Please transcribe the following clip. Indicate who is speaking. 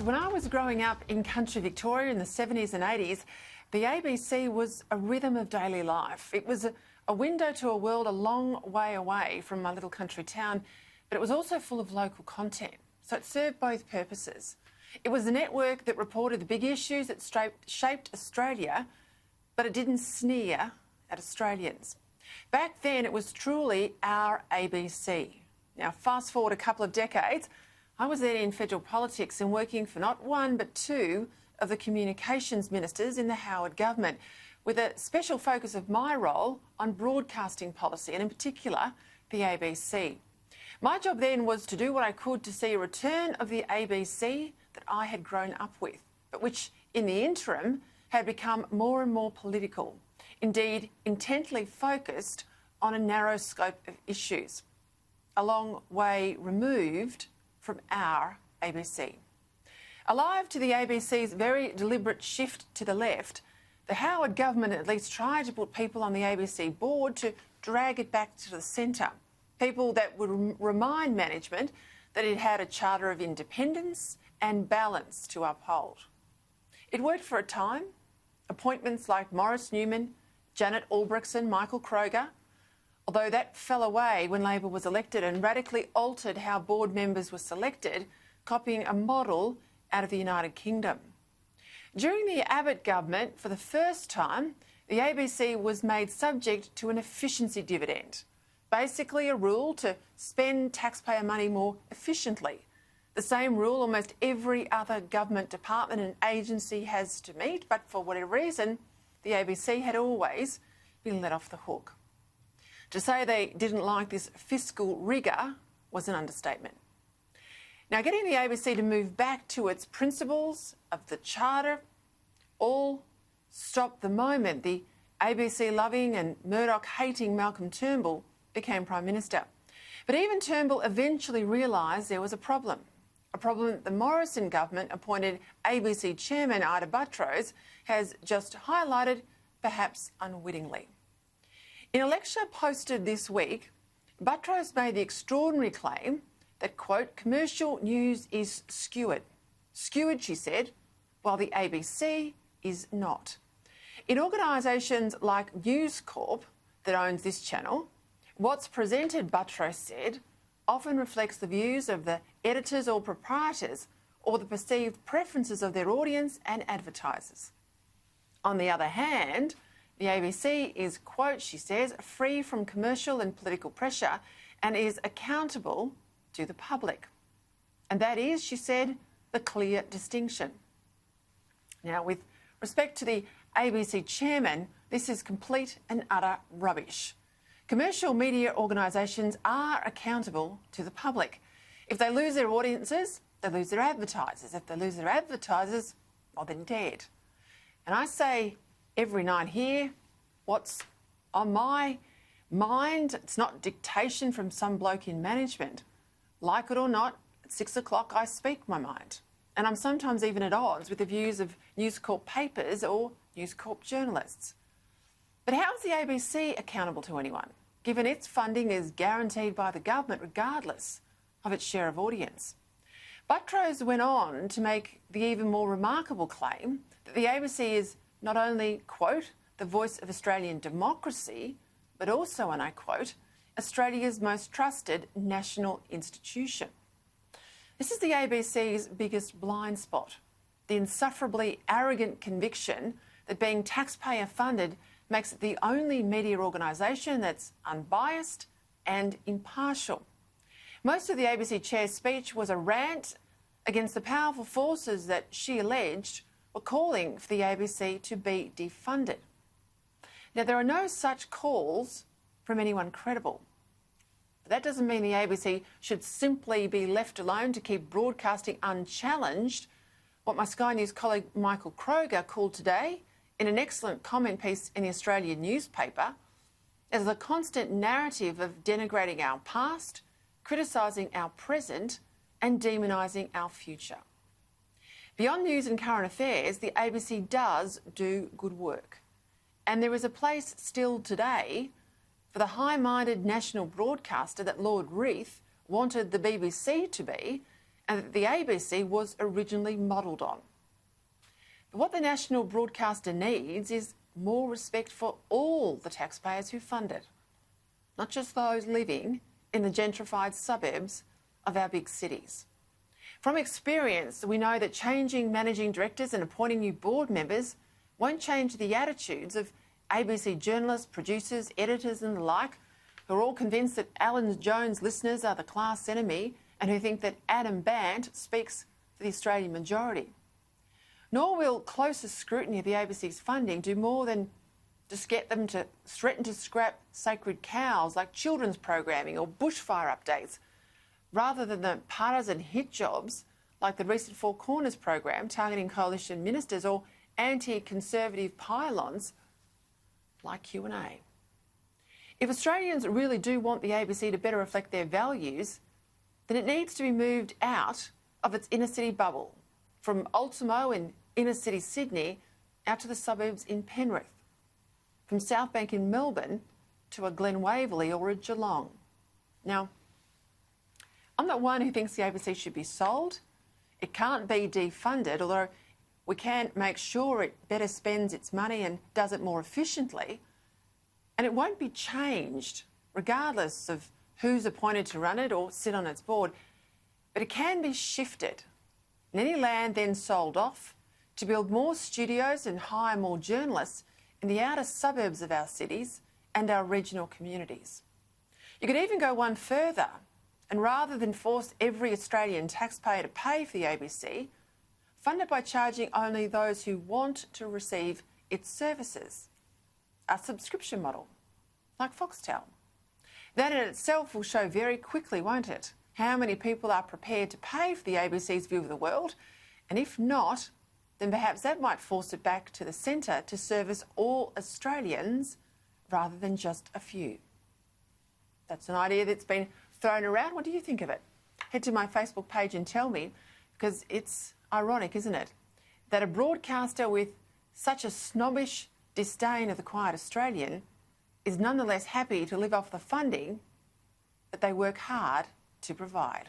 Speaker 1: When I was growing up in country Victoria in the 70s and 80s, the ABC was a rhythm of daily life. It was a window to a world a long way away from my little country town, but it was also full of local content. So it served both purposes. It was a network that reported the big issues that shaped Australia, but it didn't sneer at Australians. Back then, it was truly our ABC. Now, fast forward a couple of decades, I was then in federal politics and working for not one but two of the communications ministers in the Howard government, with a special focus of my role on broadcasting policy and in particular the ABC. My job then was to do what I could to see a return of the ABC that I had grown up with, but which in the interim had become more and more political, indeed intently focused on a narrow scope of issues, a long way removed from our ABC. Alive to the ABC's very deliberate shift to the left, the Howard government at least tried to put people on the ABC board to drag it back to the centre, people that would remind management that it had a charter of independence and balance to uphold. It worked for a time. Appointments like Maurice Newman, Janet Albrechtsen, Michael Kroger, although that fell away when Labor was elected and radically altered how board members were selected, copying a model out of the United Kingdom. During the Abbott government, for the first time, the ABC was made subject to an efficiency dividend, basically a rule to spend taxpayer money more efficiently. The same rule almost every other government department and agency has to meet, but for whatever reason, the ABC had always been let off the hook. To say they didn't like this fiscal rigour was an understatement. Now, getting the ABC to move back to its principles of the Charter all stopped the moment the ABC-loving and Murdoch-hating Malcolm Turnbull became Prime Minister. But even Turnbull eventually realised there was a problem that the Morrison government appointed ABC Chairman Ita Buttrose has just highlighted, perhaps unwittingly. In a lecture posted this week, Buttrose made the extraordinary claim that, quote, commercial news is skewered. Skewered, she said, while the ABC is not. In organisations like News Corp, that owns this channel, what's presented, Buttrose said, often reflects the views of the editors or proprietors or the perceived preferences of their audience and advertisers. On the other hand, the ABC is, quote, she says, free from commercial and political pressure and is accountable to the public. And that is, she said, the clear distinction. Now, with respect to the ABC chairman, this is complete and utter rubbish. Commercial media organisations are accountable to the public. If they lose their audiences, they lose their advertisers. If they lose their advertisers, well, they're dead. And I say every night here, what's on my mind, it's not dictation from some bloke in management. Like it or not, at 6 o'clock I speak my mind. And I'm sometimes even at odds with the views of News Corp papers or News Corp journalists. But how is the ABC accountable to anyone, given its funding is guaranteed by the government regardless of its share of audience? Buttrose went on to make the even more remarkable claim that the ABC is not only, quote, the voice of Australian democracy, but also, and I quote, Australia's most trusted national institution. This is the ABC's biggest blind spot, the insufferably arrogant conviction that being taxpayer funded makes it the only media organisation that's unbiased and impartial. Most of the ABC chair's speech was a rant against the powerful forces that she alleged were calling for the ABC to be defunded. Now, there are no such calls from anyone credible. But that doesn't mean the ABC should simply be left alone to keep broadcasting unchallenged what my Sky News colleague Michael Kroger called today, in an excellent comment piece in the Australian newspaper, as a constant narrative of denigrating our past, criticising our present and demonising our future. Beyond news and current affairs, the ABC does do good work. And there is a place still today for the high-minded national broadcaster that Lord Reith wanted the BBC to be, and that the ABC was originally modelled on. But what the national broadcaster needs is more respect for all the taxpayers who fund it, not just those living in the gentrified suburbs of our big cities. From experience, we know that changing managing directors and appointing new board members won't change the attitudes of ABC journalists, producers, editors and the like, who are all convinced that Alan Jones listeners are the class enemy and who think that Adam Bant speaks for the Australian majority. Nor will closer scrutiny of the ABC's funding do more than just get them to threaten to scrap sacred cows like children's programming or bushfire updates, rather than the partisan hit jobs like the recent Four Corners program targeting coalition ministers or anti-conservative pylons like Q&A. If Australians really do want the ABC to better reflect their values, then it needs to be moved out of its inner city bubble, from Ultimo in inner city Sydney out to the suburbs in Penrith, from South Bank in Melbourne to a Glen Waverley or a Geelong. Now, I'm not one who thinks the ABC should be sold. It can't be defunded, although we can make sure it better spends its money and does it more efficiently. And it won't be changed, regardless of who's appointed to run it or sit on its board. But it can be shifted, and any land then sold off to build more studios and hire more journalists in the outer suburbs of our cities and our regional communities. You could even go one further, and rather than force every Australian taxpayer to pay for the ABC, fund it by charging only those who want to receive its services. A subscription model, like Foxtel. That in itself will show very quickly, won't it, how many people are prepared to pay for the ABC's view of the world, and if not, then perhaps that might force it back to the centre to service all Australians rather than just a few. That's an idea that's been thrown around. What do you think of it? Head to my Facebook page and tell me, because it's ironic, isn't it, that a broadcaster with such a snobbish disdain of the quiet Australian is nonetheless happy to live off the funding that they work hard to provide.